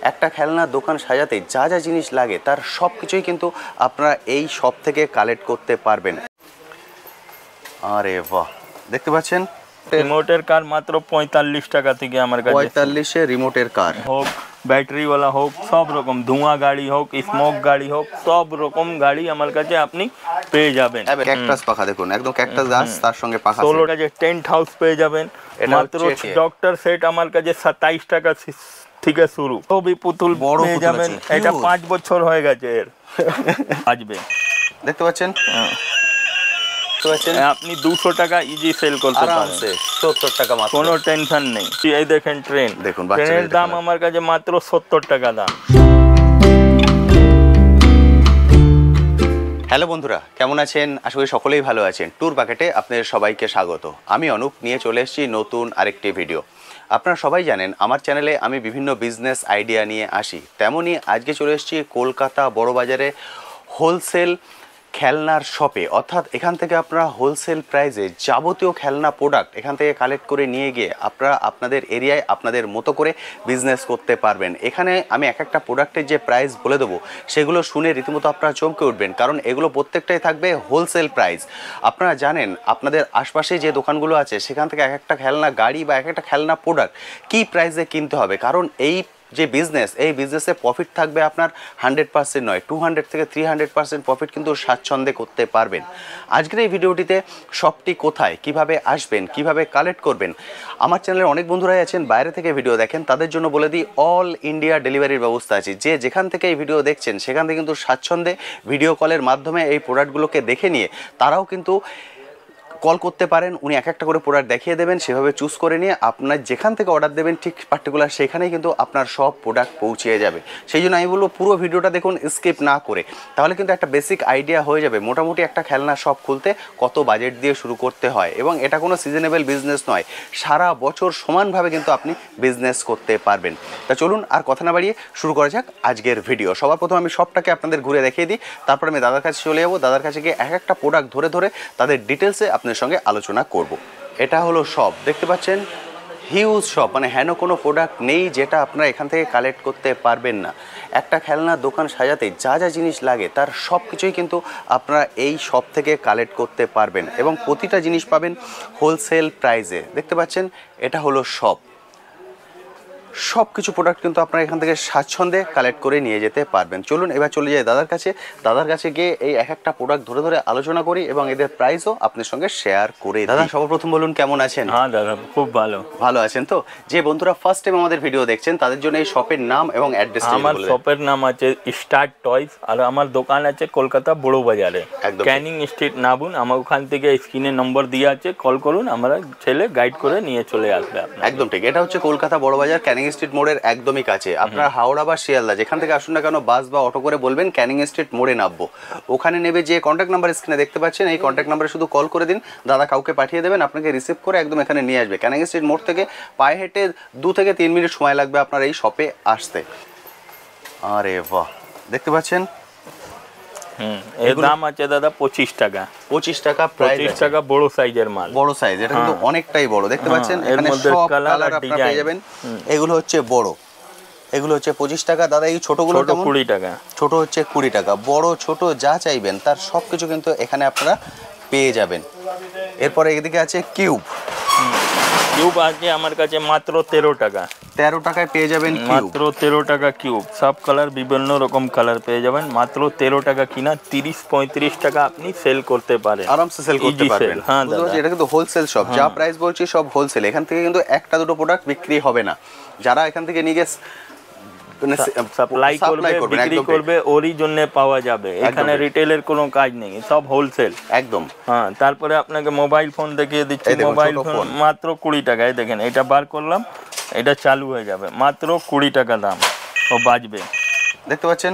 একটা খেলনার দোকান সাজাতে যা যা জিনিস লাগে তার সব কিছুই কিন্তু আপনারা এই শপ থেকে কালেক্ট করতে পারবেন। আরে বাহ, দেখতে পাচ্ছেন রিমোটের কার মাত্র 45 টাকা থেকে আমার কাছে। 45-এ রিমোটের কার হোক, ব্যাটারিওয়ালা হোক, সব রকম ধোঁয়া গাড়ি হোক, স্মোক গাড়ি হোক, সব রকম গাড়ি আমার কাছে আপনি পেয়ে যাবেন। ক্যাকটাস পাখা দেখুন, একদম ক্যাকটাস গাছ, তার সঙ্গে পাখা। 16 টাকা টেন্ট হাউস পেয়ে যাবেন মাত্র। ডক্টর সেট আমার কাছে 27 টাকা থেকে শুরু। ছবি পুতুল পেয়ে যাবেন, এটা 5 বছর হয়ে গেছে এর। আসবে, দেখতে পাচ্ছেন আপনি 200 টাকা ইজি সেল করতে পারেন, 70 টাকা মাত্র, কোনো টেনশন নেই। এই দেখেন ট্রেন, দেখুন ট্রেনের দাম আমার কাছে মাত্র 70 টাকা দাম। হ্যালো বন্ধুরা, কেমন আছেন? আশা করি সকলেই ভালো আছেন। ট্যুর প্যাকেটে আপনাদের সবাইকে স্বাগত। আমি অনুপ নিয়ে চলে এসেছি নতুন আরেকটি ভিডিও। আপনারা সবাই জানেন আমার চ্যানেলে আমি বিভিন্ন বিজনেস আইডিয়া নিয়ে আসি, তেমনই আজকে চলে এসেছি কলকাতা বড়বাজারে হোলসেল খেলনার শপে। অর্থাৎ এখান থেকে আপনারা হোলসেল প্রাইসে যাবতীয় খেলনা প্রোডাক্ট এখান থেকে কালেক্ট করে নিয়ে গিয়ে আপনারা আপনাদের এরিয়ায় আপনাদের মতো করে বিজনেস করতে পারবেন। এখানে আমি এক একটা প্রোডাক্টের যে প্রাইস বলে দেবো সেগুলো শুনে রীতিমতো আপনারা চমকে উঠবেন, কারণ এগুলো প্রত্যেকটাই থাকবে হোলসেল প্রাইস। আপনারা জানেন আপনাদের আশপাশে যে দোকানগুলো আছে সেখান থেকে এক একটা খেলনা গাড়ি বা এক একটা খেলনা প্রোডাক্ট কী প্রাইসে কিনতে হবে, কারণ এই যে বিজনেস, এই বিজনেসে প্রফিট থাকবে আপনার 100% নয়, 200 থেকে 300% প্রফিট কিন্তু স্বাচ্ছন্দ্যে করতে পারবেন। আজকের এই ভিডিওটিতে শপটি কোথায়, কিভাবে আসবেন, কিভাবে কালেক্ট করবেন। আমার চ্যানেলের অনেক বন্ধুরাই আছেন বাইরে থেকে ভিডিও দেখেন, তাদের জন্য বলে দিই অল ইন্ডিয়া ডেলিভারির ব্যবস্থা আছে। যে যেখান থেকে এই ভিডিও দেখছেন সেখান থেকে কিন্তু স্বাচ্ছন্দ্যে ভিডিও কলের মাধ্যমে এই প্রোডাক্টগুলোকে দেখে নিয়ে তারাও কিন্তু কল করতে পারেন। উনি এক একটা করে প্রোডাক্ট দেখিয়ে দেবেন, সেভাবে চুজ করে নিয়ে আপনার যেখান থেকে অর্ডার দেবেন ঠিক পার্টিকুলার সেখানেই কিন্তু আপনার সব প্রোডাক্ট পৌঁছিয়ে যাবে। সেই জন্য আমি বলবো পুরো ভিডিওটা দেখুন স্কিপ না করে, তাহলে কিন্তু একটা বেসিক আইডিয়া হয়ে যাবে মোটামুটি একটা খেলনা শপ খুলতে কত বাজেট দিয়ে শুরু করতে হয়। এবং এটা কোনো সিজনেবল বিজনেস নয়, সারা বছর সমানভাবে কিন্তু আপনি বিজনেস করতে পারবেন। তা চলুন আর কথা না বাড়িয়ে শুরু করা যাক আজকের ভিডিও। সবার প্রথম আমি শপটাকে আপনাদের ঘুরে দেখিয়ে দিই, তারপর আমি দাদার কাছে চলে যাবো। দাদার কাছে গিয়ে এক একটা প্রোডাক্ট ধরে ধরে তাদের ডিটেলসে আপনাদের সঙ্গে আলোচনা করব। এটা হলো শপ, দেখতে পাচ্ছেন হিউজ শপ, মানে হেন কোনো প্রোডাক্ট নেই যেটা আপনারা এখান থেকে কালেক্ট করতে পারবেন না। একটা খেলনার দোকান সাজাতে যা যা জিনিস লাগে তার সব কিছুই কিন্তু আপনারা এই শপ থেকে কালেক্ট করতে পারবেন এবং প্রতিটা জিনিস পাবেন হোলসেল প্রাইসে। দেখতে পাচ্ছেন এটা হলো শপ, সব কিছু প্রোডাক্ট কিন্তু আপনারা এখান থেকে স্বাচ্ছন্দ্যে কালেক্ট করে নিয়ে যেতে পারবেন। চলুন এবার চলে যাই দাদার কাছে। দাদার কাছে গিয়ে এই এক একটা প্রোডাক্ট ধরে ধরে আলোচনা করি এবং এদের প্রাইসও আপনার সঙ্গে শেয়ার করে। দাদা সর্বপ্রথম বলুন কেমন আছেন? হ্যাঁ দাদা, খুব ভালো। ভালো আছেন তো? যে বন্ধুরা ফার্স্ট টাইম আমাদের ভিডিও দেখছেন তাদের জন্য এই শপের নাম এবং অ্যাড্রেস। আমার শপের নাম আছে স্টার্ট টয়স আর আমার দোকান আছে কলকাতা বড় বাজারে, ক্যানিং স্ট্রিট নাবুন। আমার ওখান থেকে স্ক্রিনে নম্বর দিয়ে আছে, কল করুন, আমরা ছেলে গাইড করে নিয়ে চলে আসবে। একদম ঠিক, এটা হচ্ছে কলকাতা বড় বাজার ক্যানিং স্ট্রিট মোড়ের একদমই কাছে। আপনারা হাওড়া বা শিয়ালদা যেখান থেকে আসুন না কেন বাস বা অটো করে বলবেন ক্যানিং স্ট্রিট মোড়ে নামবো, ওখানে নেবে। যে কন্ট্যাক্ট নাম্বার স্ক্রিনে দেখতে পাচ্ছেন এই কন্ট্যাক্ট নাম্বারে শুধু কল করে দিন, দাদা কাউকে পাঠিয়ে দেবেন, আপনাকে রিসিভ করে একদম এখানে নিয়ে আসবে। ক্যানিং স্ট্রিট মোড় থেকে পায়ে হেঁটে 2 থেকে 3 মিনিট সময় লাগবে আপনার এই শপে আসতে। আরে বাহ, দেখতে পাচ্ছেন এর দাম আছে দাদা 25 টাকা। 25 টাকা প্রাইস, 25 টাকা বড় সাইজের মাল, বড় সাইজ। এটা কিন্তু অনেকটাই বড়, দেখতে পাচ্ছেন এখানে সব কালার আপনারা পেয়ে যাবেন। এগুলো হচ্ছে বড়, এগুলো হচ্ছে 25 টাকা। দাদা এই ছোটগুলো কেমন? 20 টাকা। ছোট হচ্ছে 20 টাকা। বড় ছোট যা চাইবেন তার সব কিছু কিন্তু এখানে আপনারা পেয়ে যাবেন। এরপরে এদিকে আছে কিউব। কিউব আছে আমার কাছে মাত্র 13 টাকা। 13 টাকায় পেয়ে যাবেন মাত্র 13 টাকা কিউব। সব কালার, বিভিন্ন রকম কালার পেয়ে যাবেন মাত্র 13 টাকা কিনা 30-35 টাকা আপনি সেল করতে পারেন, আরামসে সেল করতে পারবেন। হ্যাঁ দাদা, এটা কিন্তু হোলসেল শপ, যা প্রাইস বলছি সব হোলসেল। এখান থেকে কিন্তু একটা দুটো প্রোডাক্ট বিক্রি হবে না। যারা এখান থেকে নিয়ে গেছে সাপ্লাই করবে, বিক্রি করবে, ওরই জন্য পাওয়া যাবে। এখানে রিটেলের কোনো কাজ নেই, সব হোলসেল একদম। হ্যাঁ, তারপরে আপনাকে মোবাইল ফোন দেখিয়ে দিচ্ছি। মোবাইল ফোন মাত্র 20 টাকায়। দেখেন এটা বার করলাম, এটা চালু হয়ে যাবে, মাত্র 20 টাকা দাম, ও বাজবে। দেখতে পাচ্ছেন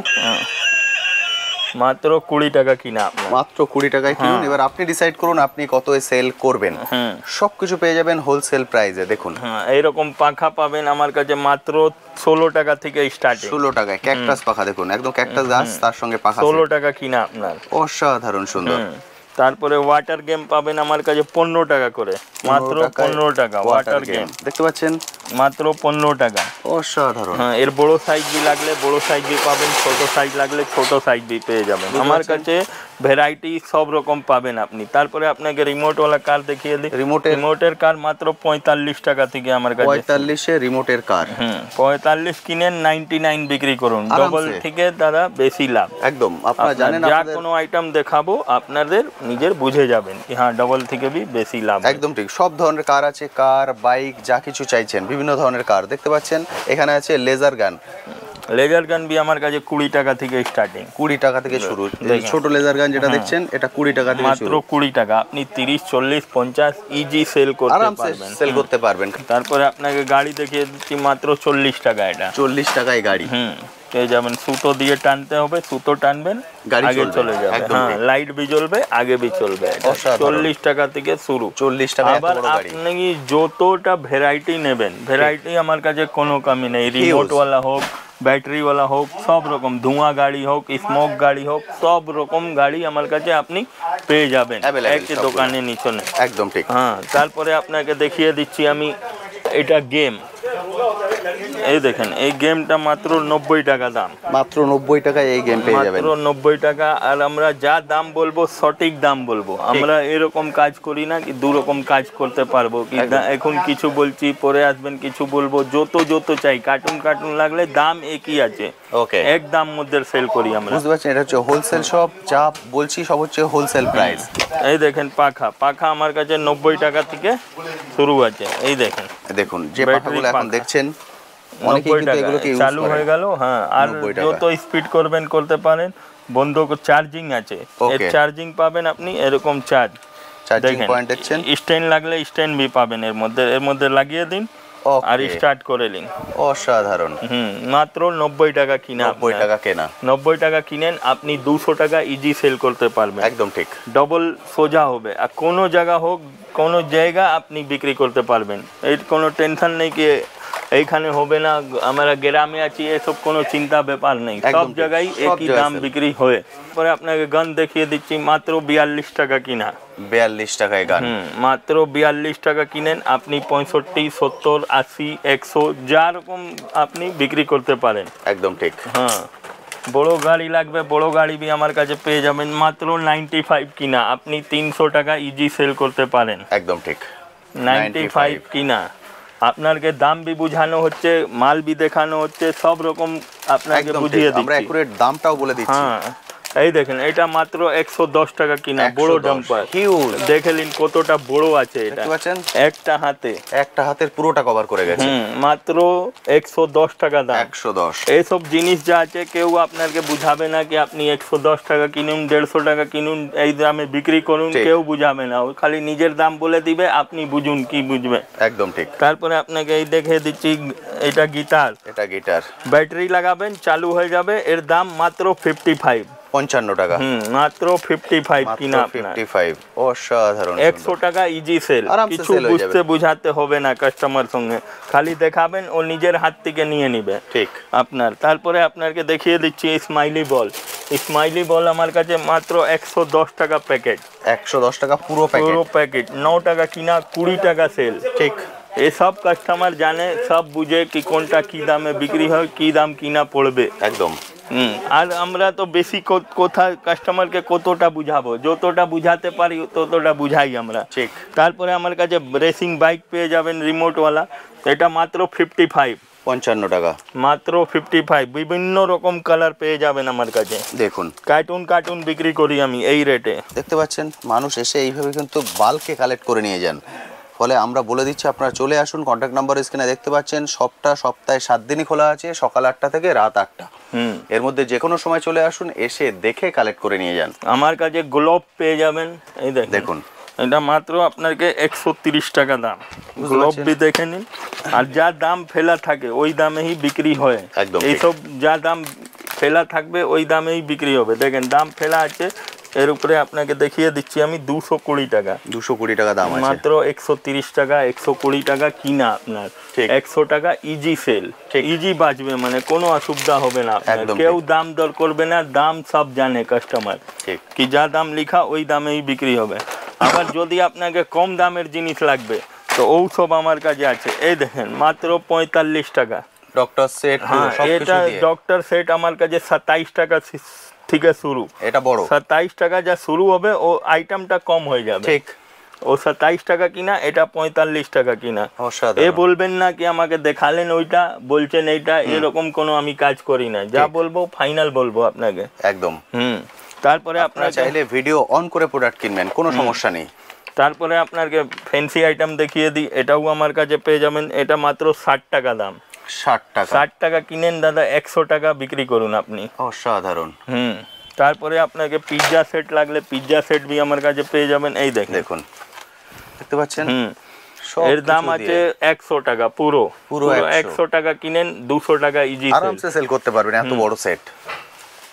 মাত্র 20 টাকা কিনা, মাত্র 20 টাকায় কিনুন। এবার আপনি ডিসাইড করুন আপনি কত সেল করবেন। সবকিছু পেয়ে যাবেন হোলসেল প্রাইসে। দেখুন এইরকম পাখা পাবেন আমার কাছে মাত্র 16 টাকা থেকে স্টার্টিং। 16 টাকায় ক্যাকটাস পাখা, দেখুন একদম ক্যাকটাস গাছ, তার সঙ্গে পাখা। 16 টাকা কিনা আপনার, অসাধারণ সুন্দর। তারপরে ওয়াটার গেম পাবেন আমার কাছে 15 টাকা করে, মাত্র 15 টাকা ওয়াটার গেম। দেখতে পাচ্ছেন মাত্র 15 টাকা। অসাধারণ। হ্যাঁ, এর বড় সাইজ বি লাগলে বড় সাইজ বি পাবেন, ছোট সাইজ লাগলে ছোট সাইজ বি পেয়ে যাবেন। আমার কাছে ভ্যারাইটি সব রকম পাবেন আপনি। তারপরে আপনাকে রিমোটওয়ালা কার দেখিয়ে দিই। রিমোটের কার মাত্র 45 টাকা থেকে আমার কাছে। 45-এ রিমোটের কার। 45 কিনেন 99 বিক্রি করুন, ডবল থেকে তারা বেশি লাভ। একদম, আপনারা জানেন যা কোনো আইটেম দেখাবো আপনাদের নিজের বুঝে যাবেন কি হ্যাঁ ডবল থেকে বি বেশি লাভ। একদম ঠিক, সব ধরনের কার আছে, কার বাইক যা কিছু চাইছেন বিভিন্ন ধরনের কার দেখতে পাচ্ছেন। এখানে আছে লেজার গান। লেজার গান বি আমার কাছে 20 টাকা থেকে স্টার্টিং। 20 টাকা থেকে শুরু। ছোট লেজার গান যেটা দেখছেন এটা 20 টাকা থেকে মাত্র 20 টাকা। আপনি 30, 40, 50 ইজি সেল করতে পারবেন, সেল করতে পারবেন। তারপরে আপনাকে গাড়ি দেখিয়ে দিচ্ছি মাত্র 40 টাকা। এটা 40 টাকায় গাড়ি পেয়ে যাবেন। সুতো দিয়ে টানতে হবে, সুতো টানবেন আগে চলে যাবে। হ্যাঁ, লাইট বি জ্বলবে, আগে বি চলবে। 40 টাকা থেকে শুরু। 40 টাকা। আবার আপনি যতটা ভ্যারাইটি নেবেন, ভ্যারাইটি আমার কাছে কোনো কমি নেই। রিমোটওয়ালা হোক, ব্যাটারিওয়ালা হোক, সব রকম, ধোঁয়া গাড়ি হোক, স্মোক গাড়ি হোক, সব রকম গাড়ি আমার কাছে আপনি পেয়ে যাবেন একটি দোকানে নিচনে। একদম ঠিক। হ্যাঁ, তারপরে আপনাকে দেখিয়ে দিচ্ছি আমি এটা গেম। এই দেখেন, এই গেমটা মাত্র 90 টাকা দাম। মাত্র 90 টাকায় এই গেম পেয়ে যাবেন। মাত্র 90 টাকা। আর আমরা যা দাম বলবো সঠিক দাম বলবো। আমরা এরকম কাজ করি না কি দু রকম কাজ করতে পারবো কি। এখন কিছু বলছি, পরে আসবেন কিছু বলবো। যত চাই কার্টুন লাগলে দাম একই আছে। ওকে, এক দাম মধ্যে সেল করি আমরা। বুঝতে পারছেন, এটা হচ্ছে হোলসেল শপ। যা বলছি সব হচ্ছে হোলসেল প্রাইস। এই দেখেন পাখা আমার কাছে 90 টাকা থেকে শুরু আছে। এই দেখুন যে পাখাগুলো এখন দেখছেন অনেকেই কিন্তু এগুলোকে ইউজ করে। চালু হয়ে গেল। হ্যাঁ, আর যত স্পিড করবেন করতে পারেন। বন্ধ চার্জিং আছে, এর চার্জিং পাবেন আপনি এরকম চার্জিং পয়েন্ট দেখছেন। স্ট্যান্ড লাগলে স্ট্যান্ড বি পাবেন এর মধ্যে লাগিয়ে দিন আর স্টার্ট করে নিন। অসাধারণ। মাত্র 90 টাকা কিনা। 90 টাকা কেনা। 90 টাকা কিনেন আপনি 200 টাকা ইজি সেল করতে পারবেন। একদম ঠিক, ডবল সোজা হবে। আর কোনো জায়গা হোক, কোনো জায়গা আপনি বিক্রি করতে পারবেন। এর কোনো টেনশন নেই কি এইখানে হবে না, আমরা গ্রামে আছি, এসব কোনো চিন্তা ব্যাপার নেই। সব জায়গায় একই দাম বিক্রি হয়। পরে আপনাকে গান দেখিয়ে দিচ্ছি মাত্র 42 টাকা কিনা। 42 টাকায় গান। মাত্র 42 টাকা কিনেন আপনি 65, 70, 80, 100 যা রকম আপনি বিক্রি করতে পারেন। একদম ঠিক। হ্যাঁ, বড় গাড়ি লাগবে, বড় গাড়ি বি আমার কাছে পেয়ে যাবেন মাত্র 95 কিনা। আপনি 300 টাকা ইজি সেল করতে পারেন। একদম ঠিক, 95 কিনা। আপনাকে দাম বি বুঝানো হচ্ছে, মাল বি দেখানো হচ্ছে, সব রকম আপনাকে বুঝিয়ে দিচ্ছি। আমরা একুরেট দামটাও বলে দিচ্ছি। হ্যাঁ, এই দেখেন এটা মাত্র 110 টাকা কিনা। বড় ডাম্পার দেখে নিন কতটা বড় আছে। এটা একটা হাতের পুরোটা কভার করে গেছে। মাত্র 110 টাকা দাম। 110। এইসব জিনিস যা আছে কেউ আপনাকে বুঝাবে না কি আপনি 110 টাকা কিনুন, 150 টাকা কিনুন, এই দামে বিক্রি করুন। কেউ বুঝাবে না, ও খালি নিজের দাম বলে দিবে, আপনি বুঝুন কি বুঝবে। একদম ঠিক। তারপরে আপনাকে এই দেখে দিচ্ছি এটা গিটার। ব্যাটারি লাগাবেন, চালু হয়ে যাবে। এর দাম মাত্র 55 টাকা। মাত্র 55 কিনা। 55। অসাধারণ। 100 টাকা ইজি সেল। কিছু বুঝাতে হবে না কাস্টমার সঙ্গে, খালি দেখাবেন ও নিজের হাত থেকে নিয়ে নিবে ঠিক আপনার। তারপরে আপনাকে দেখিয়ে দিচ্ছি স্মাইলি বল। স্মাইলি বল আমার কাছে মাত্র 110 টাকা প্যাকেট। 110 টাকা পুরো প্যাকেট। 9 টাকা কিনা, 20 টাকা সেল। ঠিক, এসব কাস্টমার জানে, সব বুঝে কি কোনটা কি দামে বিক্রি হয়, কি দাম কিনা পড়বে। একদম। আর আমরা তো বেশি কোথায় কাস্টমারকে কতটা বুঝাবো, যতটা বুঝাতে পারি ততটা বুঝাই আমরা। ঠিক। তারপরে আমার কাছে রেসিং বাইক পেয়ে যাবেন রিমোটওয়ালা। এটা মাত্র 55 টাকা। মাত্র 55। বিভিন্ন রকম কালার পেয়ে যাবেন আমার কাছে। দেখুন, কার্টুন বিক্রি করি আমি এই রেটে। দেখতে পাচ্ছেন মানুষ এসে এইভাবে কিন্তু বাল্কে কালেক্ট করে নিয়ে যান। ফলে আমরা বলে দিচ্ছি আপনারা চলে আসুন। কন্ট্যাক্ট নাম্বার স্ক্রিনে দেখতে পাচ্ছেন। সবটা সপ্তাহে 7 দিনই খোলা আছে, সকাল 8টা থেকে রাত 8টা। এর মধ্যে যে কোনো সময় চলে আসুন, এসে দেখে কালেক্ট করে নিয়ে যান। আমার কাছে গ্লোব পেয়ে যাবেন। এই দেখুন, এটা মাত্র আপনাকে 130 টাকা দাম। গ্লোব বি দেখে নিন। আর যা দাম ফেলা থাকে ওই দামেই বিক্রি হয়। এইসব যা দাম ফেলা থাকবে ওই দামেই বিক্রি হবে। দেখেন দাম ফেলা আছে, এর উপরে আপনাকে দেখিয়ে দিচ্ছি আমি 220 টাকা। 220 টাকা দাম আছে। মাত্র 130 টাকা, 120 টাকা কিনা আপনার। 100 টাকা ইজি সেল। ইজি বাঁচবে, মানে কোনো অসুবিধা হবে না আপনার। কেউ দাম দর করবে না, দাম সব জানে কাস্টমার কি যা দাম লেখা ওই দামেই বিক্রি হবে। আবার যদি আপনাকে কম দামের জিনিস লাগবে তো ও সব আমার কাছে আছে। এই দেখেন মাত্র 45 টাকা ডক্টর সেট। হ্যাঁ, এটা ডক্টর সেট আমার কাছে 27 টাকা থেকে শুরু। এটা বড় 27 টাকা যা শুরু হবে, ও আইটেমটা কম হয়ে যাবে। ঠিক, ও 27 টাকা কিনা, এটা 45 টাকা কিনা। এ বলবেন না কি আমাকে দেখালেন ওইটা, বলছেন এইটা, এরকম কোনো আমি কাজ করি না। যা বলবো ফাইনাল বলবো আপনাকে একদম। তারপরে আপনারা চাইলে ভিডিও অন করে প্রোডাক্ট কিনবেন, কোনো সমস্যা নেই। তারপরে আপনাকে ফ্যান্সি আইটেম দেখিয়ে দিই, এটাও আমার কাছে পেয়ে যাবেন। এটা মাত্র 60 টাকা দাম। 60 টাকা? 60 টাকা কিনেন দাদা, 100 টাকা বিক্রি করুন আপনি। অসাধারণ। তারপরে আপনাকে পিৎজা সেট লাগলে পিৎজা সেট भी আমার কাছে পেয়ে যাবেন। এই দেখুন, দেখতে পাচ্ছেন, এর দাম আছে 100 টাকা। পুরো 100 টাকা কিনেন, 200 টাকা ইজি আরামসে সেল করতে পারবেন এত বড় সেট।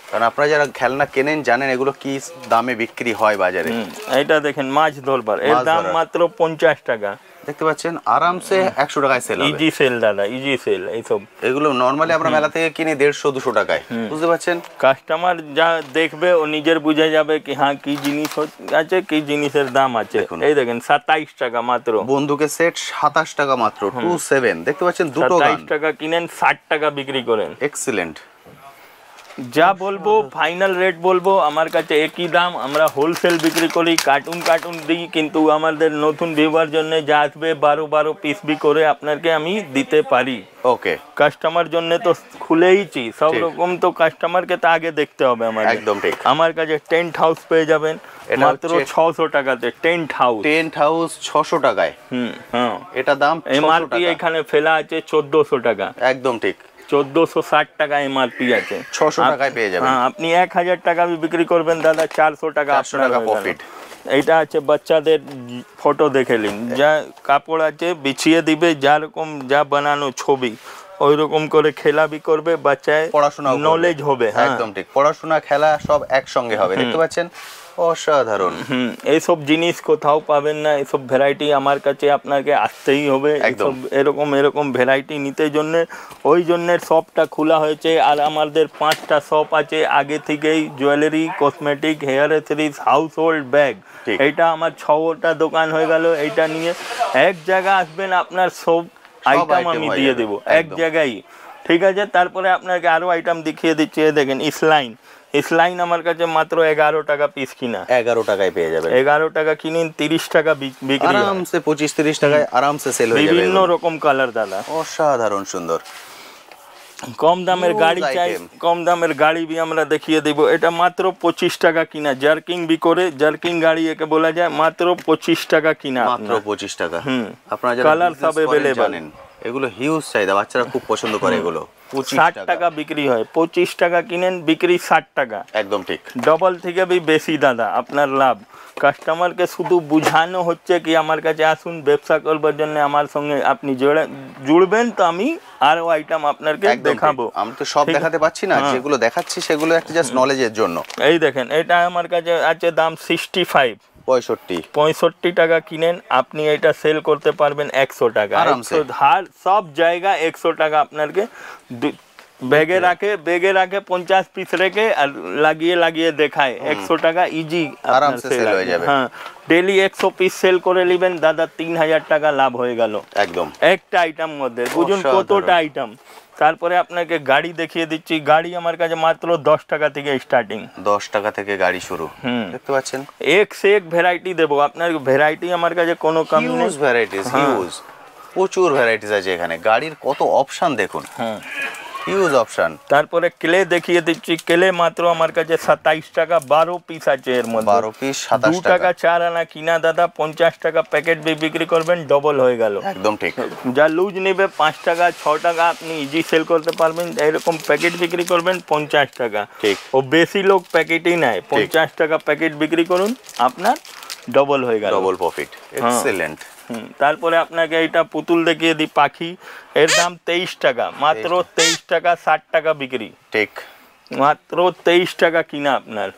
কারণ আপনারা যারা খেলনা কেনেন জানেন এগুলো কি দামে বিক্রি হয় বাজারে। এইটা দেখেন মাছ ধরবার, এর দাম মাত্র 50 টাকা। দেখতে পাচ্ছেন আরামসে 100 টাকায় সেল হবে। ইজি সেল দাদা, ইজি সেল। এইসব এগুলো নরমালি আমরা মেলা থেকে কিনি 150-200 টাকায়, বুঝতে পারছেন। কাস্টমার যা দেখবে ও নিজের বুঝে যাবে কি হ্যাঁ কি জিনিস আছে, কি জিনিসের দাম আছে। এই দেখেন 27 টাকা মাত্র। বন্দুকের সেট 27 টাকা মাত্র, 27। দেখতে পাচ্ছেন দুটো গান। 27 টাকা কিনেন, 60 টাকা বিক্রি করেন। এক্সিলেন্ট। যা বলবো ফাইনাল রেট বলবো, আমার কাছে একই দাম। আমরা হোলসেল বিক্রি করি, কার্টুন দিই, কিন্তু আমাদের নতুন ভিউয়ার জন্য যা আসবে 12 পিস বি করে আপনাকে আমি দিতে পারি। ওকে, কাস্টমার জন্য তো খুলেইছি সব রকম, তো কাস্টমারকে তো আগে দেখতে হবে আমার। একদম ঠিক। আমার কাছে টেন্ট হাউস পেয়ে যাবেন মাত্র 600 টাকাতে। টেন্ট হাউস 600 টাকায়। হ্যাঁ, এটা দাম এমআরপি এখানে ফেলা আছে 1400 টাকা। একদম ঠিক, 1460 টাকা এমআরপি আছে, 600 টাকায় পেয়ে যাবেন। হ্যাঁ, আপনি 1000 টাকা বিক্রি করবেন দাদা, 400 টাকা প্রফিট। এইটা আছে বাচ্চাদের ফটো দেখে নিন, যা কাপড় আছে বিছিয়ে দিবে, যা রকম যা বানানো ছবি ওই রকম করে খেলাবি করবে, বাচ্চায় পড়াশোনা নলেজ হবে। একদম ঠিক, পড়াশোনা খেলা সব একসঙ্গে হবে। দেখতে পাচ্ছেন অসাধারণ। এইসব জিনিস কোথাও পাবেন না, এইসব ভ্যারাইটি আমার কাছে আপনাকে আসতেই হবে। এরকম ভ্যারাইটি নিতে জন্য ওই জন্য শপটা খোলা হয়েছে। আর আমাদের 5টা শপ আছে আগে থেকেই, jewellery, cosmetic, hair accessories, household, bag. এইটা আমার 6টা দোকান হয়ে গেল। এইটা নিয়ে এক জায়গা আসবেন, আপনার সব আইটেম আমি দিয়ে দেবো এক জায়গায়, ঠিক আছে। তারপরে আপনাকে আরো আইটেম দেখিয়ে দিচ্ছি। দেখেন ইসলাইন আমার কাছে মাত্র 11 টাকা পিস কিনা। 11 টাকায় পেয়ে যাবেন। 11 টাকা কিনেন, 30 টাকা বিক্রি, আরামসে 25-30 টাকায় আরামসে সেল হয়ে যাবে। বিভিন্ন রকম কালার দাদা, অসাধারণ সুন্দর। কম দামের গাড়ি চাই, কম দামের গাড়ি भी আমরা দেখিয়ে দেব। এটা মাত্র 25 টাকা কিনা, জার্কিং বি করে, জার্কিং গাড়ি একে বলা যায়। মাত্র 25 টাকা কিনা, মাত্র 25 টাকা। আপনারা যারা কালার সব अवेलेबल, এগুলো হিউজ চাহিদা, বাচ্চারা খুব পছন্দ করে এগুলো। 60 টাকা বিক্রি হয়, 25 টাকা কিনেন, বিক্রি 60 টাকা। একদম ঠিক, ডবল থেকে भी বেশি দাদা আপনার লাভ। কাস্টমারকে শুধু বুঝানো হচ্ছে কি আমার কাছে আসুন ব্যবসা করবার জন্য, আমার সঙ্গে আপনি জুড়বেন, তো আমি আরো আইটেম আপনাকে দেখাবো। আমি তো সব দেখাতে পাচ্ছি না, যেগুলো দেখাচ্ছি সেগুলো একটা জাস্ট নলেজের জন্য। এই দেখেন, এটা আমার কাছে আছে দাম 65 টাকা কিনেন, আপনি এটা সেল করতে পারবেন 100 টাকা। সব জায়গা 100 টাকা আপনাকে ব্যাগে রাখে 50 পিস রেখে আর লাগিয়ে দেখায় 100 টাকা ইজি আরামসে সেল হয়ে যাবে। হ্যাঁ, ডেলি 100 পিস সেল করে নেবেন দাদা, 3000 টাকা লাভ হয়ে গেল একদম একটা আইটেম মধ্যে। বুঝুন কতটা আইটেম। তারপরে আপনাকে গাড়ি দেখিয়ে দিচ্ছি। গাড়ি আমার কাছে মাত্র 10 টাকা থেকে স্টার্টিং। 10 টাকা থেকে গাড়ি শুরু, দেখতে পাচ্ছেন। এক সে এক ভ্যারাইটি দেবো আপনার, ভ্যারাইটি আমার কাছে কোনো কমি নেই। প্রচুর ভ্যারাইটিস আছে এখানে। গাড়ির কত অপশন দেখুন, হিউজ অপশন। তারপরে ক্লে দেখিয়ে দিচ্ছি। ক্লে মাত্র আমার কাছে 27 টাকা, 12 পিস আছে এর মধ্যে। 12 পিস 27 টাকা 4 আনা কিনা দাদা, 50 টাকা প্যাকেট বিক্রি করবেন, ডবল হয়ে গেল। একদম ঠিক। যা লুজ নেবে 5 টাকা 6 টাকা আপনি ইজি সেল করতে পারবেন। এরকম প্যাকেট বিক্রি করবেন 50 টাকা। ঠিক, ও বেশি লোক প্যাকেটই নেয়। 50 টাকা প্যাকেট বিক্রি করুন, আপনার ডবল হয়ে গেল, ডবল প্রফিট। এক্সেলেন্ট। তারপরে আপনাকে এটা পুতুল দেখিয়ে দিই, পাখি। এর দাম 23 টাকা, মাত্র 23 টাকা, 60 টাকা বিক্রি। ঠিক, মাত্র 23 টাকা কিনা আপনার।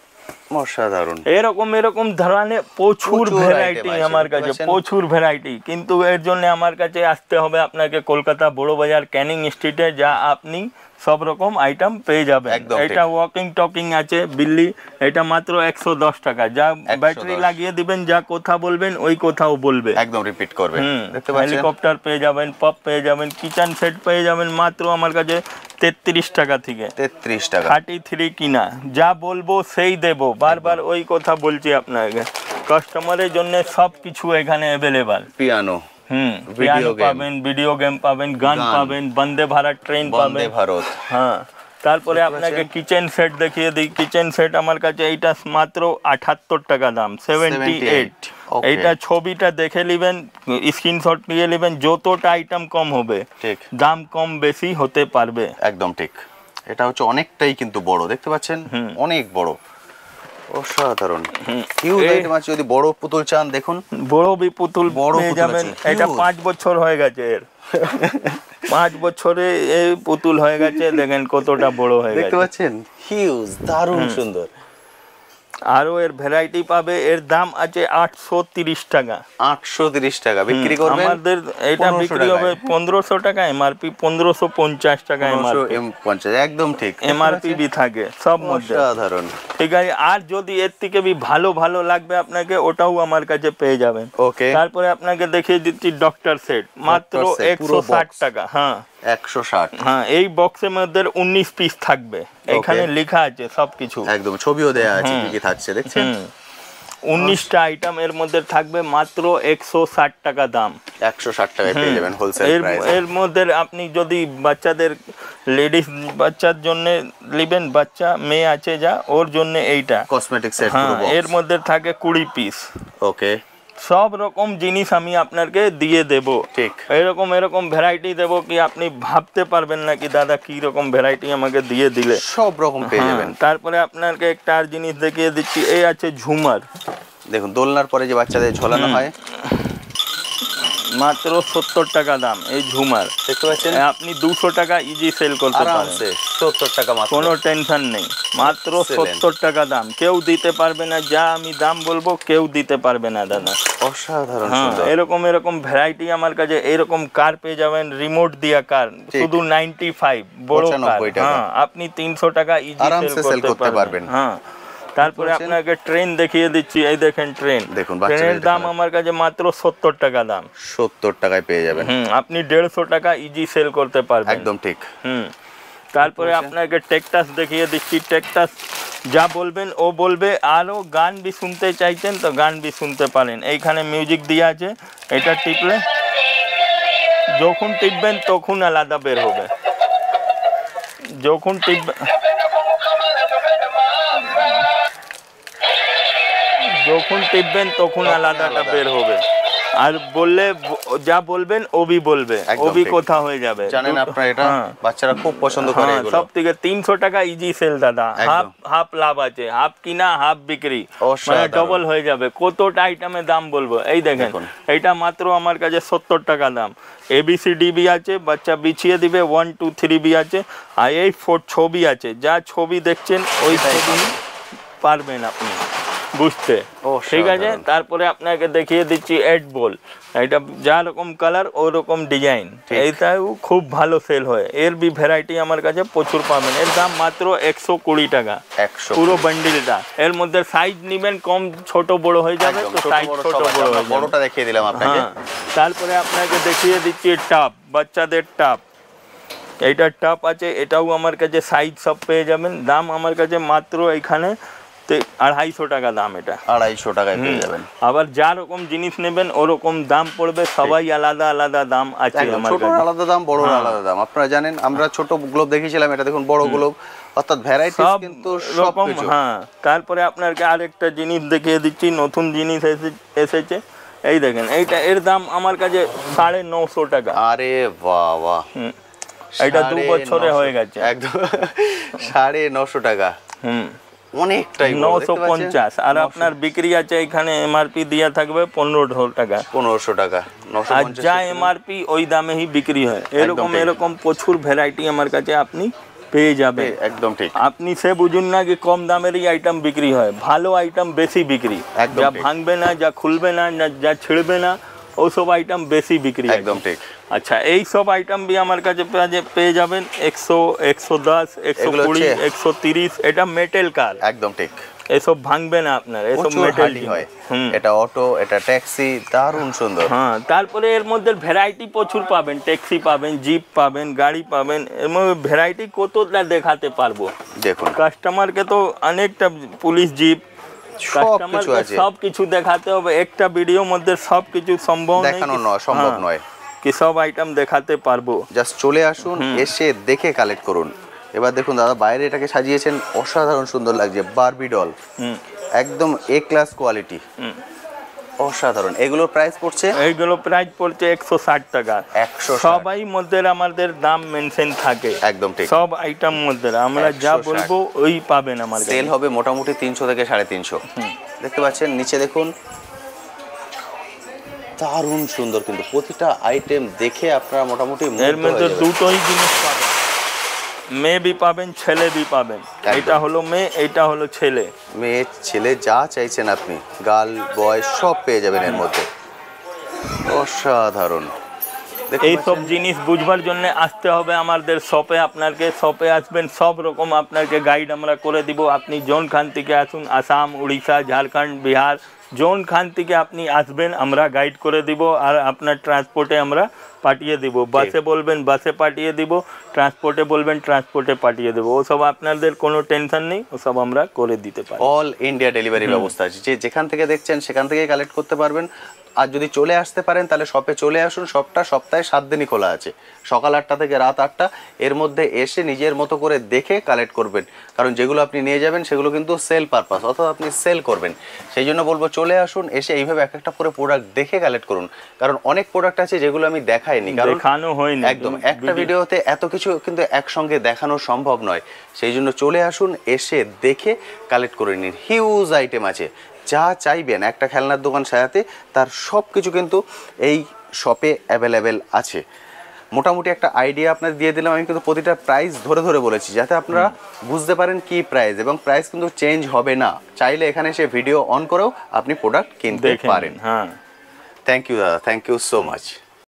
অসাধারণ। এরকম ধরনের প্রচুর ভ্যারাইটি আমার কাছে, প্রচুর ভ্যারাইটি। কিন্তু এর জন্য আমার কাছে আসতে হবে আপনাকে কলকাতা বড় বাজার ক্যানিং স্ট্রিটে, যা আপনি সব রকম আইটেম পেয়ে যাবেন। এটা ওয়াকিং টকিং আছে বিল্লি, এটা মাত্র 110 টাকা। যা ব্যাটারি লাগিয়ে দিবেন, যা কথা বলবেন ওই কথাও বলবে, একদম রিপিট করবে। দেখতে পাচ্ছেন হেলিকপ্টার পেয়ে যাবেন, পপ পেয়ে যাবেন, কিচেন সেট পেয়ে যাবেন মাত্র আমার কাছে 33 টাকা থেকে। 33 টাকা 33 কিনা, যা বলবো সেই দেব, বারবার ওই কথা বলছি আপনাকে। কাস্টমারের জন্য সব কিছু এখানে অ্যাভেলেবল। পিয়ানো, ভিডিও পাবেন, ভিডিও গেম পাবেন, গান পাবেন, বন্দে ভারত ট্রেন পাবেন। হ্যাঁ, তারপরে আপনাকে কিচেন সেট দেখিয়ে দিই। কিচেন সেট আমার কাছে এইটা মাত্র 78 টাকা দাম, 78। এইটা ছবিটা দেখে নেবেন, স্ক্রিনশট নিয়ে নেবেন, যতটা আইটেম কম হবে দাম কম বেশি হতে পারবে। একদম ঠিক। এটা হচ্ছে অনেকটাই কিন্তু বড়, দেখতে পাচ্ছেন অনেক বড়, অসাধারণ হিউজ আইটেম আছে। যদি বড় পুতুল চান দেখুন, বড় পুতুল পেয়ে যাবেন। এটা 5 বছর হয়ে গেছে এর 5 বছরে এই পুতুল হয়ে গেছে, দেখেন কতটা বড় হয়ে গেছে, দেখতে পাচ্ছেন হিউজ, দারুণ সুন্দর। আরো এর ভ্যারাইটি পাবে। এর দাম আছে 830 টাকা। 830 টাকা বিক্রি করবেন। আমাদের এটা বিক্রি হবে 1500 টাকা, এমআরপি 1550 টাকা। এমআরপি একদম ঠিক, এমআরপি বি থাকে সব মধ্যে। সাধারণ, ঠিক আছে। আর যদি এর থেকে বি ভালো ভালো লাগবে আপনাকে, ওটাও আমার কাছে পেয়ে যাবেন। ওকে, তারপরে আপনাকে দেখিয়ে দিচ্ছি ডক্টর সেট, মাত্র 160 টাকা। হ্যাঁ 160। হ্যাঁ, এই বক্সের মধ্যে 19 পিস থাকবে, এখানে লেখা আছে সবকিছু, একদম ছবিও দেয়া আছে কি কি থাকছে দেখছেন। 19টা আইটেম এর মধ্যে থাকবে, মাত্র 160 টাকা দাম। 160 টাকায় পেয়ে যাবেন হোলসেল প্রাইস। এর মধ্যে আপনি যদি বাচ্চাদের, লেডিস বাচ্চার জন্য নেবেন, বাচ্চা মেয়ে আছে যা, ওর জন্য এইটা কসমেটিক সেট পুরো বক্স, এর মধ্যে থাকে 20 পিস। ওকে, সব রকম জিনিস আমি আপনাকে দিয়ে দেব। ঠিক এরকম ভ্যারাইটি দেব কি আপনি ভাবতে পারবেন না কি দাদা কি রকম ভ্যারাইটি আমাকে দিয়ে দিলে। সব রকম পেয়ে যাবেন। তারপরে আপনাকে একটা আর জিনিস দেখিয়ে দিচ্ছি, এই আছে ঝুমার। দেখুন দোলনার পরে যে বাচ্চাদের ঝোলানো হয়, মাত্র 70 টাকা দাম এই ঝুমার, দেখতে পাচ্ছেন। আপনি 200 টাকা ইজি সেল করতে পারেন, 70 টাকা মাত্র, কোনো টেনশন নেই। মাত্র 70 টাকা দাম, কেউ দিতে পারবে না, যা আমি দাম বলবো কেউ দিতে পারবে না দাদা। অসাধারণ সুন্দর। এরকম ভ্যারাইটি আমার কাছে। এরকম কার পেয়ে যাবেন, রিমোট দিয়া কার, শুধু 95 বড় কার। হ্যাঁ, আপনি 300 টাকা ইজি সেল করতে পারবেন। হ্যাঁ, তারপরে আপনাকে ট্রেন দেখিয়ে দিচ্ছি, এই দেখেন ট্রেন। দেখুন ট্রেনের দাম আমার কাছে মাত্র 70 টাকা দাম। 70 টাকায় পেয়ে যাবেন। আপনি 150 টাকা ইজি সেল করতে পারবেন। একদম ঠিক। তারপরে আপনাকে টেকটাস দেখিয়ে দিচ্ছি। টেকটাস যা বলবেন ও বলবে। আরও গান বি শুনতে চাইছেন তো গান বি শুনতে পারেন, এইখানে মিউজিক দেওয়া আছে, এটা টিপলে যখন টিপবেন তখন আলাদা বের হবে, যখন টিপবেন তখন আলাদাটা বের হবে। আর বললে যা বলবেন ওবি বলবে, ওবি কথা হয়ে যাবে। জানেন আপনারা এটা বাচ্চারা খুব পছন্দ করে এগুলো। সব থেকে 300 টাকা ইজি সেল দাদা, হাফ লাভ আছে, হাফ কিনা হাফ বিক্রি, মানে ডবল হয়ে যাবে। কতটা আইটেমের দাম বলবো, এই দেখেন এইটা মাত্র আমার কাছে 70 টাকা দাম। ABCD বি আছে, বাচ্চা বিছিয়ে দিবে, 1 2 3 বি আছে, আর এই 4 ছবি আছে, যা ছবি দেখছেন ওই ছবি পারবেন আপনি বুঝতে, ঠিক আছে। তারপরে আপনাকে দেখিয়ে দিচ্ছি 8 বল, এটা যা রকম কালার ও রকম ডিজাইন, এইটাও খুব ভালো সেল হয়। এর বি ভ্যারাইটি আমার কাছে প্রচুর পাবেন। এর দাম মাত্র 120 টাকা পুরো বান্ডিলটা। এর মধ্যে সাইজ নেবেন, কম ছোট বড় হয়ে যাবে, তো সাইজ ছোট বড় হয়ে যাবে। বড়টা দেখিয়ে দিলাম আপনাকে। তারপরে আপনাকে দেখিয়ে দিচ্ছি টাপ, বাচ্চাদের টাপ। এইটা টাপ আছে, এটাও আমার কাছে সাইজ সব পেয়ে যাবেন। দাম আমার কাছে মাত্র এখানে 250 টাকা দাম, এটা 250 টাকায় পেয়ে যাবেন। আবার যা রকম জিনিস নেবেন ওরকম দাম পড়বে, সবাই আলাদা আলাদা দাম আছে আমার কাছে। ছোট আলাদা দাম, বড় আলাদা দাম। আপনারা জানেন আমরা ছোট গ্লোব দেখিয়েছিলাম, এটা দেখুন বড় গ্লোব, অর্থাৎ ভ্যারাইটিস কিন্তু সব কিছু। হ্যাঁ, তারপরে আপনাকে আরেকটা জিনিস দেখিয়ে দিচ্ছি, নতুন জিনিস এসেছে, এই দেখেন। এইটা এর দাম আমার কাছে 950 টাকা। আরে বাহ বাহ, এটা 2 বছরে হয়ে গেছে একদম। 950 টাকা, অনেকটাই 950। আর আপনার বিক্রি আছে এখানে, এমআরপি দেওয়া থাকবে 1500 টাকা। 1500 টাকা, আর যা এমআরপি ওই দামেই বিক্রি হয়। এরকম প্রচুর ভ্যারাইটি আমার কাছে আপনি পেয়ে যাবে। একদম ঠিক। আপনি সে বুঝুন না যে কম দামেরই আইটেম বিক্রি হয়, ভালো আইটেম বেশি বিক্রি। যা ভাঙবে না, যা খুলবে না, যা ছিঁড়বে না, ওসব আইটেম বেশি বিক্রি। একদম ঠিক। আচ্ছা এই সব আইটেম বি আমার কাছে পেয়ে যাবেন 100, 110, 120, 130। এটা মেটাল কার, একদম ঠিক। এসব ভাঙবে না আপনার, এসব মেটাল হয়। এটা অটো, এটা ট্যাক্সি, দারুণ সুন্দর। হ্যাঁ, তারপরে এর মধ্যে ভ্যারাইটি প্রচুর পাবেন, ট্যাক্সি পাবেন, জিপ পাবেন, গাড়ি পাবেন, এর মধ্যে ভ্যারাইটি কতটা দেখাতে পারবো। দেখুন কাস্টমারকে তো অনেকটা পুলিশ জিপ সব কিছু দেখাতে হবে, একটা ভিডিওর মধ্যে সব কিছু সম্ভব নয় কি সব আইটেম দেখাতে পারবো। জাস্ট চলে আসুন, এসে দেখে কালেক্ট করুন। এবার দেখুন দাদা, বাইরে এটাকে সাজিয়েছেন, অসাধারণ সুন্দর লাগছে, বারবি ডল, একদম এ ক্লাস কোয়ালিটি, অসাধারণ। এগুলোর প্রাইস পড়ছে 160 টাকা। সবাই মধ্যে আমাদের দাম মেনশন থাকে, একদম ঠিক। সব আইটেম মধ্যে আমরা যা বলবো ওই পাবেন। আমার সেল হবে মোটামুটি 300 থেকে 350। দেখতে পাচ্ছেন নিচে দেখুন, দারুণ সুন্দর, কিন্তু প্রতিটা আইটেম দেখে আপনারা মোটামুটি এর মধ্যে দুটোই জিনিস পাবেন, মেয়ে বি পাবেন, ছেলে বি পাবেন। এটা হলো মেয়ে, এটা হলো ছেলে। মেয়ে ছেলে যা চাইছেন আপনি, গার্ল বয় সব পেয়ে যাবেন এর মধ্যে, অসাধারণ। এই সব জিনিস বুঝবার জন্য আসতে হবে আমাদের শপে। আপনাকে শপে আসবেন, সব রকম আপনাকে গাইড আমরা করে দিব। আপনি জোন খান থেকে আসুন, আসাম, উড়িষ্যা, ঝাড়খণ্ড, বিহার, জোন খান থেকে আপনি আসবেন, আমরা গাইড করে দিব। আর আপনার ট্রান্সপোর্টে আমরা পাঠিয়ে দিব। বাসে বলবেন বাসে পাঠিয়ে দিব, ট্রান্সপোর্টে বলবেন ট্রান্সপোর্টে পাঠিয়ে দেবো। ওসব আপনাদের কোনো টেনশন নেই, ওসব আমরা করে দিতে পারি। অল ইন্ডিয়া ডেলিভারি ব্যবস্থা আছে, যে যেখান থেকে দেখছেন সেখান থেকেই কালেক্ট করতে পারবেন। আর যদি চলে আসতে পারেন তাহলে শপে চলে আসুন। শপটা সপ্তাহে 7 দিনই খোলা আছে, সকাল 8টা থেকে রাত 8টা। এর মধ্যে এসে নিজের মতো করে দেখে কালেক্ট করবেন, কারণ যেগুলো আপনি নিয়ে যাবেন সেগুলো কিন্তু সেল পারপাস, অথবা আপনি সেল করবেন। সেই জন্য বলবো চলে আসুন, এসে এইভাবে এক একটা করে প্রোডাক্ট দেখে কালেক্ট করুন। কারণ অনেক প্রোডাক্ট আছে যেগুলো আমি দেখাইনি, কারণ দেখানো হয়নি। একদম একটা ভিডিওতে এত কিছু কিন্তু একসঙ্গে দেখানো সম্ভব নয়। সেই জন্য চলে আসুন, এসে দেখে কালেক্ট করে নিন। হিউজ আইটেম আছে, যা চাইবেন একটা খেলনার দোকান সাজাতে তার সব কিছু কিন্তু এই শপে অ্যাভেলেবেল আছে। মোটামুটি একটা আইডিয়া আপনাদের দিয়ে দিলাম। আমি কিন্তু প্রতিটা প্রাইস ধরে ধরে বলেছি, যাতে আপনারা বুঝতে পারেন কি প্রাইস, এবং প্রাইস কিন্তু চেঞ্জ হবে না। চাইলে এখানে এসে ভিডিও অন করেও আপনি প্রোডাক্ট কিনতে পারেন। হ্যাঁ, থ্যাংক ইউ দাদা, থ্যাংক ইউ সো মাচ।